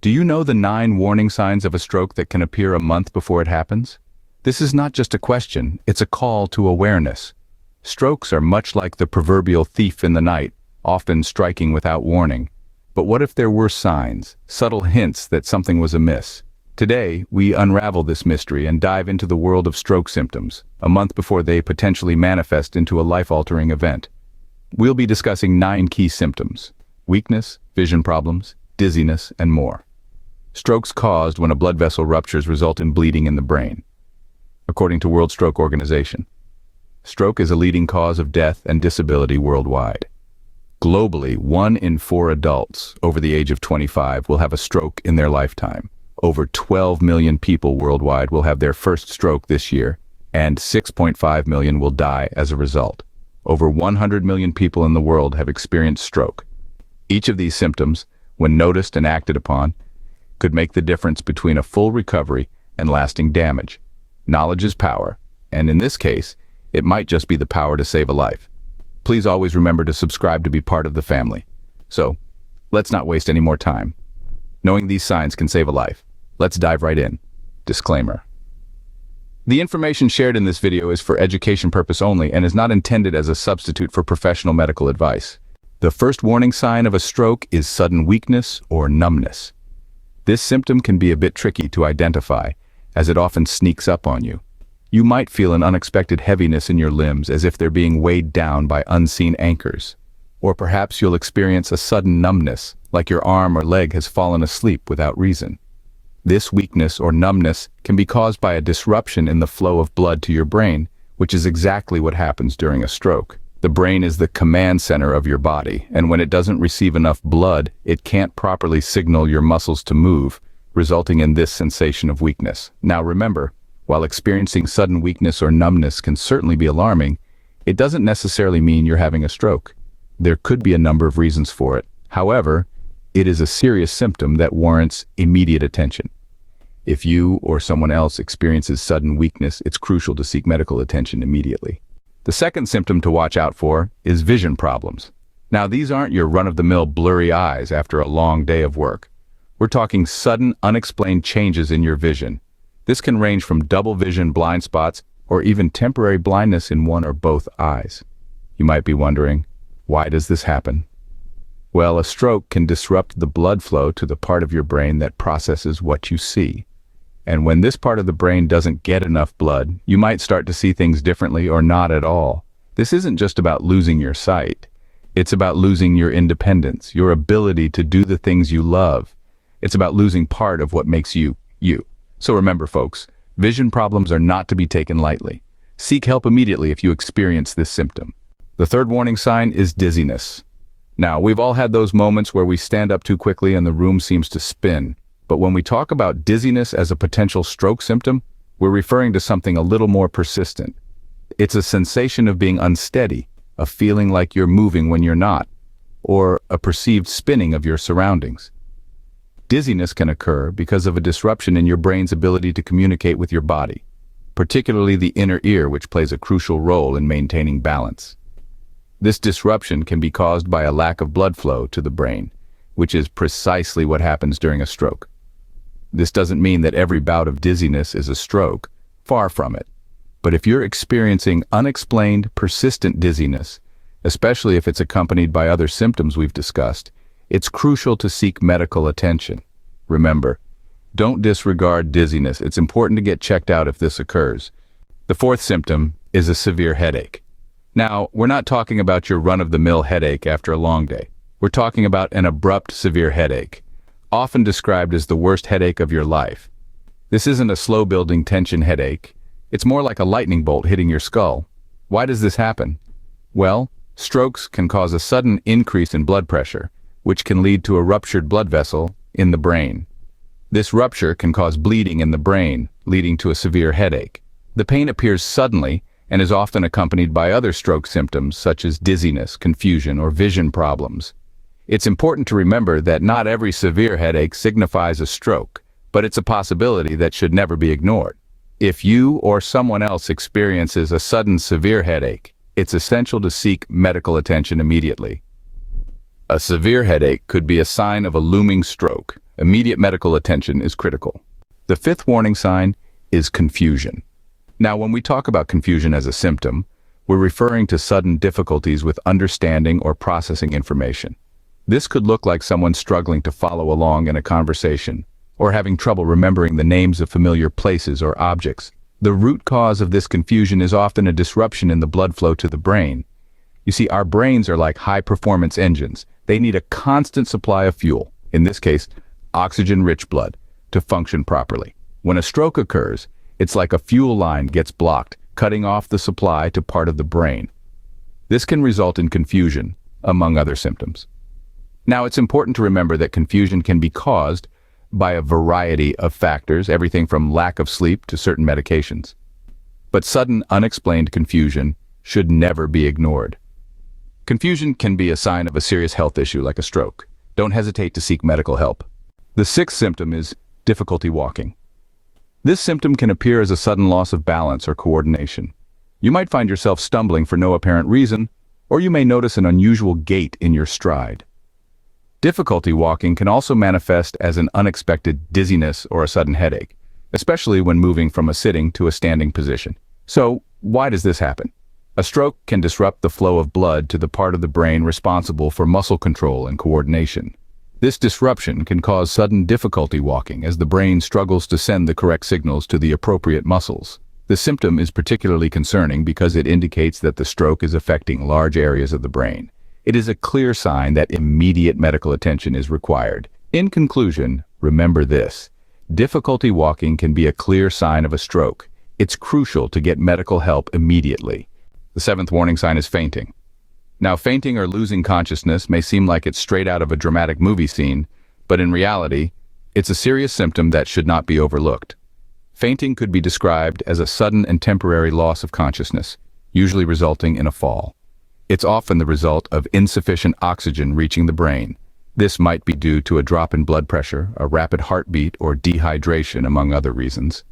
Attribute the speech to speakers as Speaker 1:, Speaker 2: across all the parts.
Speaker 1: Do you know the 9 warning signs of a stroke that can appear a month before it happens? This is not just a question, it's a call to awareness. Strokes are much like the proverbial thief in the night, often striking without warning. But what if there were signs, subtle hints that something was amiss? Today, we unravel this mystery and dive into the world of stroke symptoms, a month before they potentially manifest into a life-altering event. We'll be discussing 9 key symptoms: weakness, vision problems, dizziness, and more. Strokes caused when a blood vessel ruptures result in bleeding in the brain. According to World Stroke Organization, stroke is a leading cause of death and disability worldwide. Globally, 1 in 4 adults over the age of 25 will have a stroke in their lifetime. Over 12 million people worldwide will have their first stroke this year, and 6.5 million will die as a result. Over 100 million people in the world have experienced stroke. Each of these symptoms, when noticed and acted upon, could make the difference between a full recovery and lasting damage. Knowledge is power, and in this case, it might just be the power to save a life. Please always remember to subscribe to be part of the family. So, let's not waste any more time. Knowing these signs can save a life. Let's dive right in. Disclaimer. The information shared in this video is for education purpose only and is not intended as a substitute for professional medical advice. The first warning sign of a stroke is sudden weakness or numbness. This symptom can be a bit tricky to identify, as it often sneaks up on you. You might feel an unexpected heaviness in your limbs as if they're being weighed down by unseen anchors. Or perhaps you'll experience a sudden numbness, like your arm or leg has fallen asleep without reason. This weakness or numbness can be caused by a disruption in the flow of blood to your brain, which is exactly what happens during a stroke. The brain is the command center of your body, and when it doesn't receive enough blood, it can't properly signal your muscles to move, resulting in this sensation of weakness. Now remember, while experiencing sudden weakness or numbness can certainly be alarming, it doesn't necessarily mean you're having a stroke. There could be a number of reasons for it. However, it is a serious symptom that warrants immediate attention. If you or someone else experiences sudden weakness, it's crucial to seek medical attention immediately. The second symptom to watch out for is vision problems. Now, these aren't your run-of-the-mill blurry eyes after a long day of work. We're talking sudden, unexplained changes in your vision. This can range from double vision, blind spots, or even temporary blindness in one or both eyes. You might be wondering, why does this happen? Well, a stroke can disrupt the blood flow to the part of your brain that processes what you see. And when this part of the brain doesn't get enough blood, you might start to see things differently or not at all. This isn't just about losing your sight. It's about losing your independence, your ability to do the things you love. It's about losing part of what makes you, you. So remember, folks, vision problems are not to be taken lightly. Seek help immediately if you experience this symptom. The third warning sign is dizziness. Now, we've all had those moments where we stand up too quickly and the room seems to spin. But when we talk about dizziness as a potential stroke symptom, we're referring to something a little more persistent. It's a sensation of being unsteady, a feeling like you're moving when you're not, or a perceived spinning of your surroundings. Dizziness can occur because of a disruption in your brain's ability to communicate with your body, particularly the inner ear, which plays a crucial role in maintaining balance. This disruption can be caused by a lack of blood flow to the brain, which is precisely what happens during a stroke. This doesn't mean that every bout of dizziness is a stroke, far from it. But if you're experiencing unexplained, persistent dizziness, especially if it's accompanied by other symptoms we've discussed, it's crucial to seek medical attention. Remember, don't disregard dizziness. It's important to get checked out if this occurs. The fourth symptom is a severe headache. Now, we're not talking about your run-of-the-mill headache after a long day. We're talking about an abrupt, severe headache, often described as the worst headache of your life. This isn't a slow-building tension headache. It's more like a lightning bolt hitting your skull. Why does this happen? Well, strokes can cause a sudden increase in blood pressure, which can lead to a ruptured blood vessel in the brain. This rupture can cause bleeding in the brain, leading to a severe headache. The pain appears suddenly and is often accompanied by other stroke symptoms such as dizziness, confusion, or vision problems. It's important to remember that not every severe headache signifies a stroke, but it's a possibility that should never be ignored. If you or someone else experiences a sudden severe headache, it's essential to seek medical attention immediately. A severe headache could be a sign of a looming stroke, Immediate medical attention is critical. The fifth warning sign is confusion. Now, when we talk about confusion as a symptom, we're referring to sudden difficulties with understanding or processing information. This could look like someone struggling to follow along in a conversation, or having trouble remembering the names of familiar places or objects. The root cause of this confusion is often a disruption in the blood flow to the brain. You see, our brains are like high-performance engines. They need a constant supply of fuel, in this case, oxygen-rich blood, to function properly. When a stroke occurs, it's like a fuel line gets blocked, cutting off the supply to part of the brain. This can result in confusion, among other symptoms. Now, it's important to remember that confusion can be caused by a variety of factors, everything from lack of sleep to certain medications. But sudden, unexplained confusion should never be ignored. Confusion can be a sign of a serious health issue like a stroke. Don't hesitate to seek medical help. The sixth symptom is difficulty walking. This symptom can appear as a sudden loss of balance or coordination. You might find yourself stumbling for no apparent reason, or you may notice an unusual gait in your stride. Difficulty walking can also manifest as an unexpected dizziness or a sudden headache, especially when moving from a sitting to a standing position. So, why does this happen? A stroke can disrupt the flow of blood to the part of the brain responsible for muscle control and coordination. This disruption can cause sudden difficulty walking as the brain struggles to send the correct signals to the appropriate muscles. The symptom is particularly concerning because it indicates that the stroke is affecting large areas of the brain. It is a clear sign that immediate medical attention is required. In conclusion, remember this: difficulty walking can be a clear sign of a stroke. It's crucial to get medical help immediately. The seventh warning sign is fainting. Now, fainting or losing consciousness may seem like it's straight out of a dramatic movie scene, but in reality, it's a serious symptom that should not be overlooked. Fainting could be described as a sudden and temporary loss of consciousness, usually resulting in a fall. It's often the result of insufficient oxygen reaching the brain. This might be due to a drop in blood pressure, a rapid heartbeat, or dehydration, among other reasons.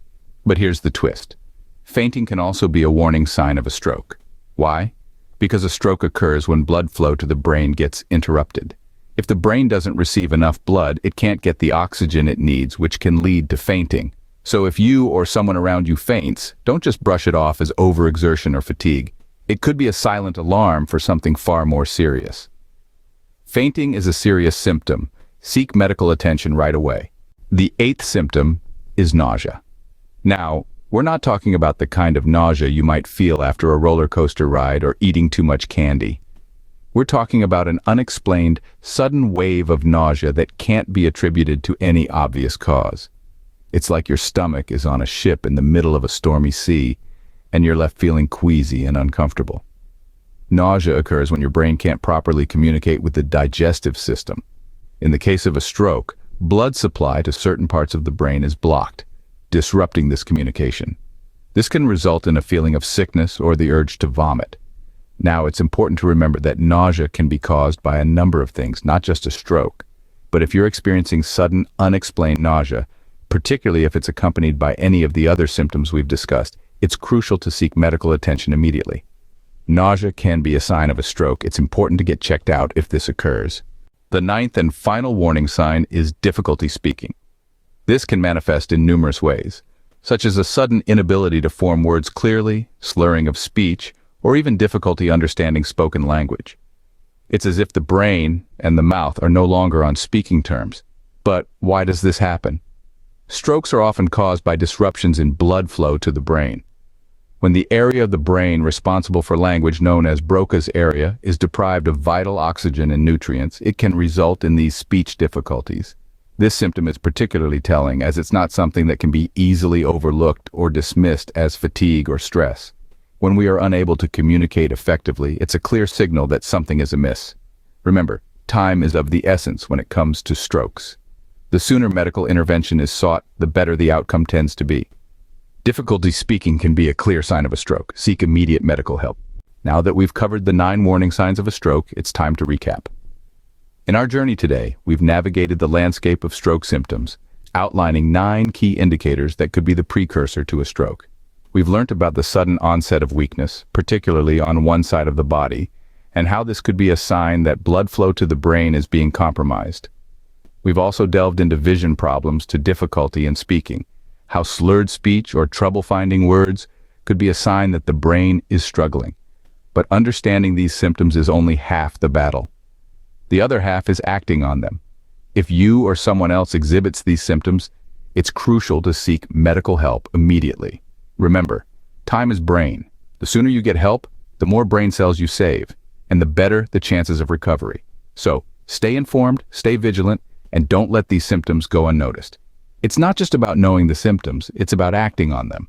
Speaker 1: But here's the twist. Fainting can also be a warning sign of a stroke. Why? Because a stroke occurs when blood flow to the brain gets interrupted. If the brain doesn't receive enough blood, it can't get the oxygen it needs, which can lead to fainting. So if you or someone around you faints, don't just brush it off as overexertion or fatigue. It could be a silent alarm for something far more serious. Fainting is a serious symptom. Seek medical attention right away. The eighth symptom is nausea. Now, we're not talking about the kind of nausea you might feel after a roller coaster ride or eating too much candy. We're talking about an unexplained, sudden wave of nausea that can't be attributed to any obvious cause. It's like your stomach is on a ship in the middle of a stormy sea, and you're left feeling queasy and uncomfortable. Nausea occurs when your brain can't properly communicate with the digestive system. In the case of a stroke, blood supply to certain parts of the brain is blocked, disrupting this communication. This can result in a feeling of sickness or the urge to vomit. Now, it's important to remember that nausea can be caused by a number of things, not just a stroke. But if you're experiencing sudden, unexplained nausea, particularly if it's accompanied by any of the other symptoms we've discussed, it's crucial to seek medical attention immediately. Nausea can be a sign of a stroke. It's important to get checked out if this occurs. The ninth and final warning sign is difficulty speaking. This can manifest in numerous ways, such as a sudden inability to form words clearly, slurring of speech, or even difficulty understanding spoken language. It's as if the brain and the mouth are no longer on speaking terms. But why does this happen? Strokes are often caused by disruptions in blood flow to the brain. When the area of the brain responsible for language, known as Broca's area, is deprived of vital oxygen and nutrients, it can result in these speech difficulties. This symptom is particularly telling, as it's not something that can be easily overlooked or dismissed as fatigue or stress. When we are unable to communicate effectively, it's a clear signal that something is amiss. Remember, time is of the essence when it comes to strokes. The sooner medical intervention is sought, the better the outcome tends to be. Difficulty speaking can be a clear sign of a stroke. Seek immediate medical help. Now that we've covered the 9 warning signs of a stroke, it's time to recap. In our journey today, we've navigated the landscape of stroke symptoms, outlining 9 key indicators that could be the precursor to a stroke. We've learned about the sudden onset of weakness, particularly on one side of the body, and how this could be a sign that blood flow to the brain is being compromised. We've also delved into vision problems to difficulty in speaking, how slurred speech or trouble finding words could be a sign that the brain is struggling. But understanding these symptoms is only half the battle. The other half is acting on them. If you or someone else exhibits these symptoms, it's crucial to seek medical help immediately. Remember, time is brain. The sooner you get help, the more brain cells you save, and the better the chances of recovery. So, stay informed, stay vigilant, and don't let these symptoms go unnoticed. It's not just about knowing the symptoms, it's about acting on them.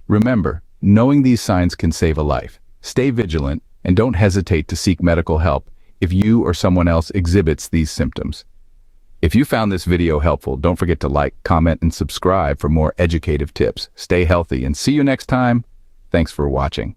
Speaker 1: Remember, knowing these signs can save a life. Stay vigilant, and don't hesitate to seek medical help if you or someone else exhibits these symptoms. If you found this video helpful, don't forget to like, comment, and subscribe for more educative tips. Stay healthy and see you next time. Thanks for watching.